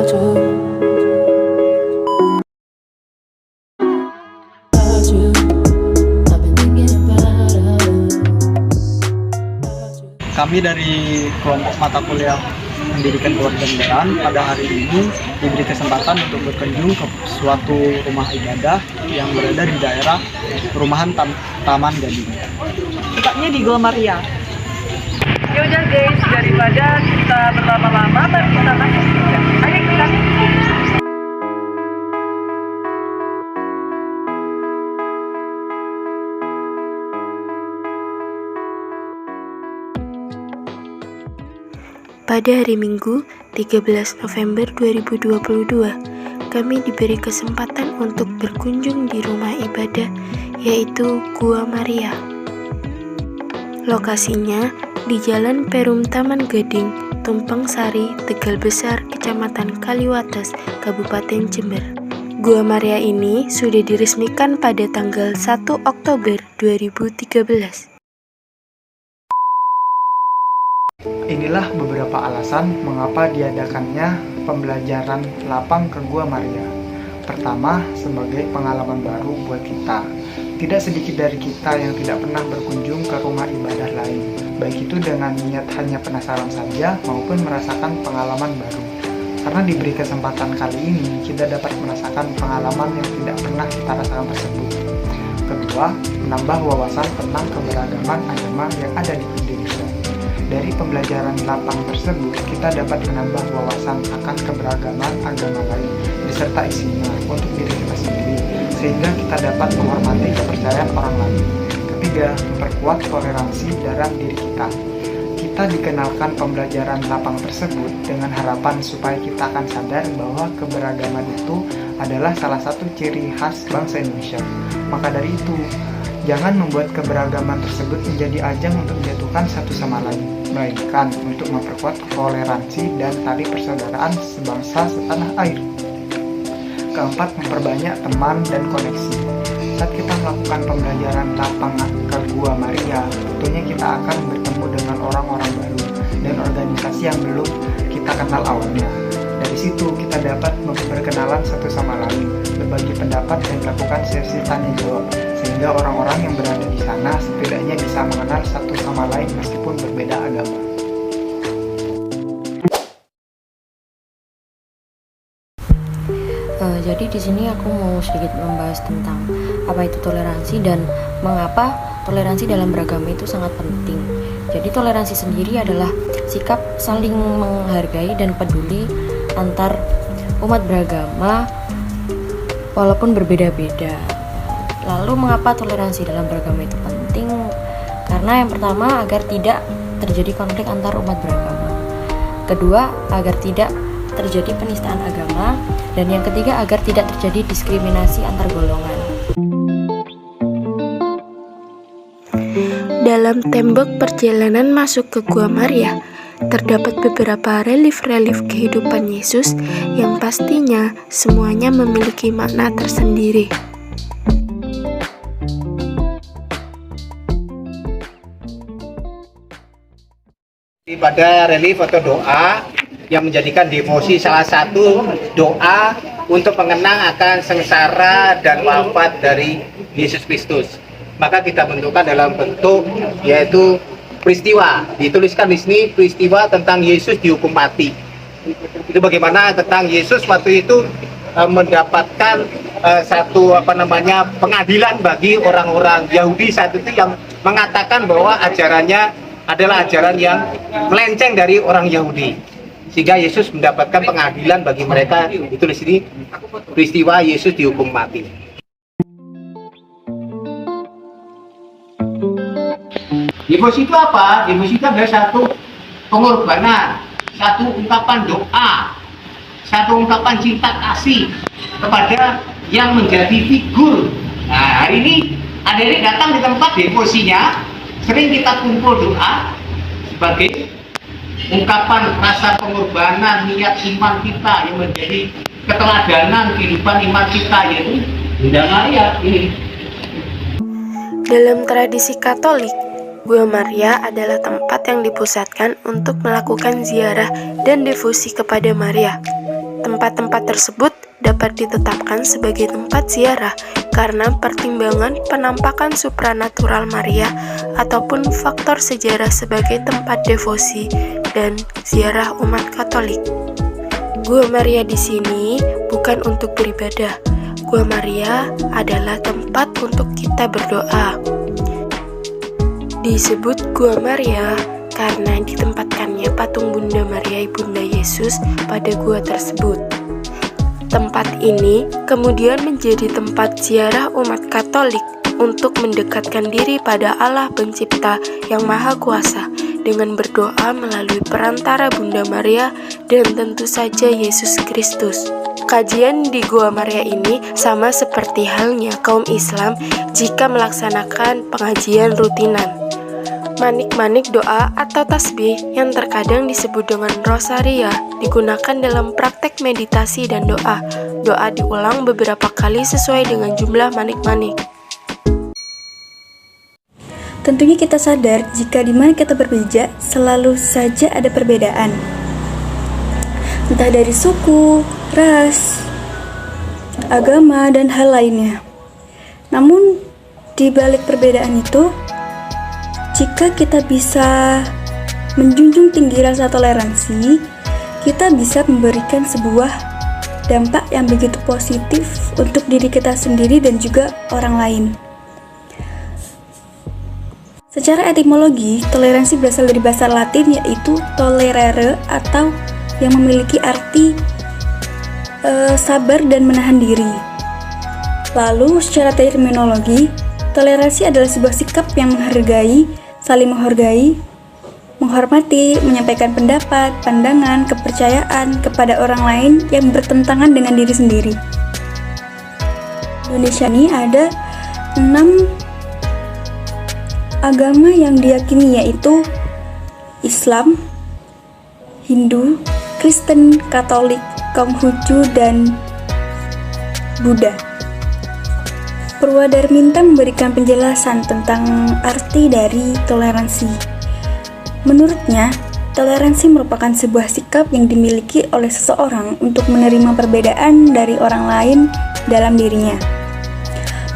Kami dari kelompok mata kuliah pendidikan kewarganegaraan pada hari ini diberi kesempatan untuk berkunjung ke suatu rumah ibadah yang berada di daerah perumahan Taman Gading. Tepatnya di Gua Maria. Yaudah guys, daripada kita berlama-lama, mari kita masuk. Ayo ikut kami. Pada hari Minggu, 13 November 2022, kami diberi kesempatan untuk berkunjung di rumah ibadah, yaitu Gua Maria. Lokasinya di Jalan Perum Taman Gading, Tumpeng Sari, Tegal Besar, Kecamatan Kaliwates, Kabupaten Jember. Gua Maria ini sudah diresmikan pada tanggal 1 Oktober 2013. Inilah beberapa alasan mengapa diadakannya pembelajaran lapang ke Gua Maria. Pertama, sebagai pengalaman baru buat kita. Tidak sedikit dari kita yang tidak pernah berkunjung ke rumah ibadah lain, baik itu dengan niat hanya penasaran saja maupun merasakan pengalaman baru. Karena diberi kesempatan kali ini, kita dapat merasakan pengalaman yang tidak pernah kita rasakan tersebut. Kedua, menambah wawasan tentang keberagaman agama yang ada di Indonesia. Dari pembelajaran lapang tersebut, kita dapat menambah wawasan akan keberagaman agama lain beserta isinya untuk diri kita sendiri, sehingga kita dapat menghormati kepercayaan orang lain. Ketiga, memperkuat toleransi dalam diri kita. Kita dikenalkan pembelajaran lapang tersebut dengan harapan supaya kita akan sadar bahwa keberagaman itu adalah salah satu ciri khas bangsa Indonesia. Maka dari itu, jangan membuat keberagaman tersebut menjadi ajang untuk menjatuhkan satu sama lain, melainkan untuk memperkuat toleransi dan tali persaudaraan sebangsa setanah air. Keempat, memperbanyak teman dan koneksi. Saat kita melakukan pembelajaran lapang ke Gua Maria, tentunya kita akan bertemu dengan orang-orang baru dan organisasi yang belum kita kenal awalnya. Dari situ kita dapat berkenalan satu sama lain, berbagi pendapat dan melakukan sesi tanya jawab, sehingga orang-orang yang berada di sana setidaknya bisa mengenal satu sama lain meskipun berbeda agama. Jadi di sini aku mau sedikit membahas tentang apa itu toleransi dan mengapa toleransi dalam beragama itu sangat penting. Jadi toleransi sendiri adalah sikap saling menghargai dan peduli antar umat beragama walaupun berbeda-beda. Lalu mengapa toleransi dalam beragama itu penting? Karena yang pertama, agar tidak terjadi konflik antar umat beragama. Kedua, agar tidak terjadi penistaan agama. Dan yang ketiga, agar tidak terjadi diskriminasi antar golongan. Dalam tembok perjalanan masuk ke Gua Maria, terdapat beberapa relief-relief kehidupan Yesus yang pastinya semuanya memiliki makna tersendiri. Pada relief atau doa yang menjadikan devosi salah satu doa untuk mengenang akan sengsara dan wafat dari Yesus Kristus. Maka kita bentukkan dalam bentuk yaitu peristiwa. Dituliskan di sini peristiwa tentang Yesus dihukum mati. Itu bagaimana tentang Yesus waktu itu mendapatkan satu pengadilan bagi orang-orang Yahudi saat itu yang mengatakan bahwa ajarannya adalah ajaran yang melenceng dari orang Yahudi, sehingga Yesus mendapatkan pengadilan bagi mereka. Ditulis ini peristiwa Yesus dihukum mati. Devosi itu apa? Devosi itu adalah satu pengorbanan, satu ungkapan doa, satu ungkapan cinta kasih kepada yang menjadi figur. Nah, hari ini adik-adik datang di tempat devosinya, sering kita kumpul doa sebagai ungkapan rasa pengorbanan niat iman kita yang menjadi keteladanan kehidupan iman kita, yaitu Bunda Maria ini. Dalam tradisi Katolik, Gua Maria adalah tempat yang dipusatkan untuk melakukan ziarah dan devosi kepada Maria. Tempat-tempat tersebut dapat ditetapkan sebagai tempat ziarah karena pertimbangan penampakan supranatural Maria ataupun faktor sejarah sebagai tempat devosi dan ziarah umat Katolik. Gua Maria di sini bukan untuk beribadah. Gua Maria adalah tempat untuk kita berdoa. Disebut Gua Maria karena ditempatkannya patung Bunda Maria Ibunda Yesus pada gua tersebut. Tempat ini kemudian menjadi tempat ziarah umat Katolik untuk mendekatkan diri pada Allah Pencipta yang Maha Kuasa dengan berdoa melalui perantara Bunda Maria dan tentu saja Yesus Kristus. Kajian di Gua Maria ini sama seperti halnya kaum Islam jika melaksanakan pengajian rutinan. Manik-manik doa atau tasbih yang terkadang disebut dengan rosaria digunakan dalam praktek meditasi dan doa. Doa diulang beberapa kali sesuai dengan jumlah manik-manik. Tentunya kita sadar jika di mana kita berpijak selalu saja ada perbedaan. Entah dari suku, ras, agama, dan hal lainnya. Namun, di balik perbedaan itu, jika kita bisa menjunjung tinggi rasa toleransi, kita bisa memberikan sebuah dampak yang begitu positif untuk diri kita sendiri dan juga orang lain. Secara etimologi, toleransi berasal dari bahasa Latin yaitu tolerare atau yang memiliki arti sabar dan menahan diri. Lalu, secara terminologi, toleransi adalah sebuah sikap yang menghargai, saling menghargai, menghormati, menyampaikan pendapat, pandangan, kepercayaan kepada orang lain yang bertentangan dengan diri sendiri. Indonesia ini ada 6 agama yang diyakini yaitu Islam, Hindu, Kristen, Katolik, Konghucu, dan Buddha. Purwadarminta memberikan penjelasan tentang arti dari toleransi. Menurutnya, toleransi merupakan sebuah sikap yang dimiliki oleh seseorang untuk menerima perbedaan dari orang lain dalam dirinya.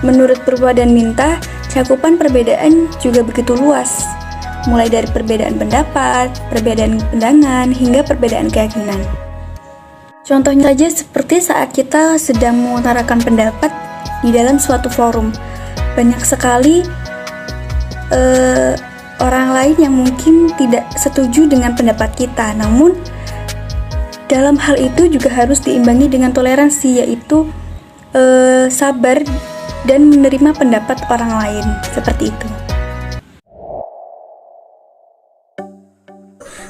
Menurut Purwadarminta, cakupan perbedaan juga begitu luas, mulai dari perbedaan pendapat, perbedaan pandangan, hingga perbedaan keyakinan. Contohnya saja seperti saat kita sedang mengutarakan pendapat di dalam suatu forum, banyak sekali orang lain yang mungkin tidak setuju dengan pendapat kita. Namun dalam hal itu juga harus diimbangi dengan toleransi, yaitu sabar dan menerima pendapat orang lain, seperti itu.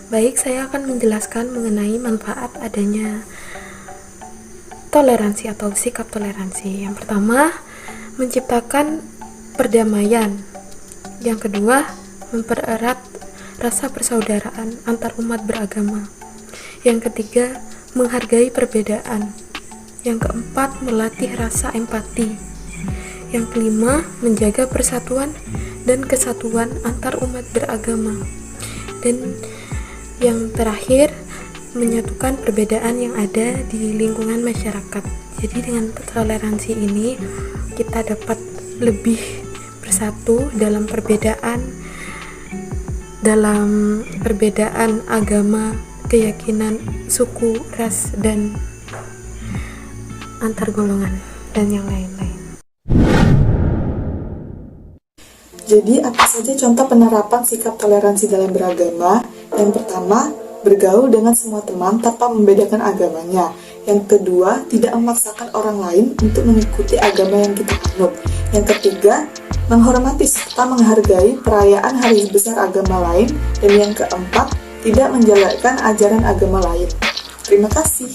Baik, saya akan menjelaskan mengenai manfaat adanya toleransi atau sikap toleransi. Yang pertama, menciptakan perdamaian. Yang kedua, mempererat rasa persaudaraan antar umat beragama. Yang ketiga, menghargai perbedaan. Yang keempat, melatih rasa empati. Yang kelima, menjaga persatuan dan kesatuan antar umat beragama. Dan yang terakhir, menyatukan perbedaan yang ada di lingkungan masyarakat. Jadi dengan toleransi ini kita dapat lebih bersatu dalam perbedaan agama, keyakinan, suku, ras, dan antar golongan dan yang lain-lain. Jadi apa saja contoh penerapan sikap toleransi dalam beragama? Yang pertama, bergaul dengan semua teman tanpa membedakan agamanya. Yang kedua, tidak memaksakan orang lain untuk mengikuti agama yang kita anut. Yang ketiga, menghormati serta menghargai perayaan hari besar agama lain. Dan yang keempat, tidak menjalankan ajaran agama lain. Terima kasih.